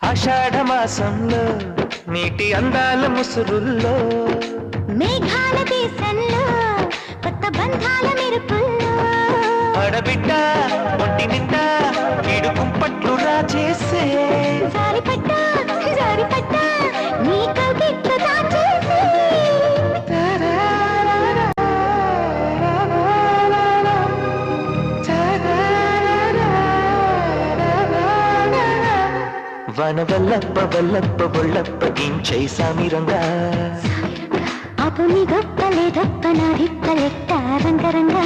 ఆషాఢ మాసంలో నీటి అందాల ముసురుల్లో మేఘాల దేశంలో కొత్త బంధాల మెరుపుల్లో ఆడబిడ్డ ఒంటి నిండా వీడు కుంపట్లు రాజేసే జారిపడ్డా జారిపడ్డా నీ కవిట్లు దాచేసే వన వల్లప్ప వల్లప్ప బొల్లప్ప గించై సామిరంగా అపు నీ గొప్పలే గొప్ప నా రిప్పలెట్ట రంగరంగా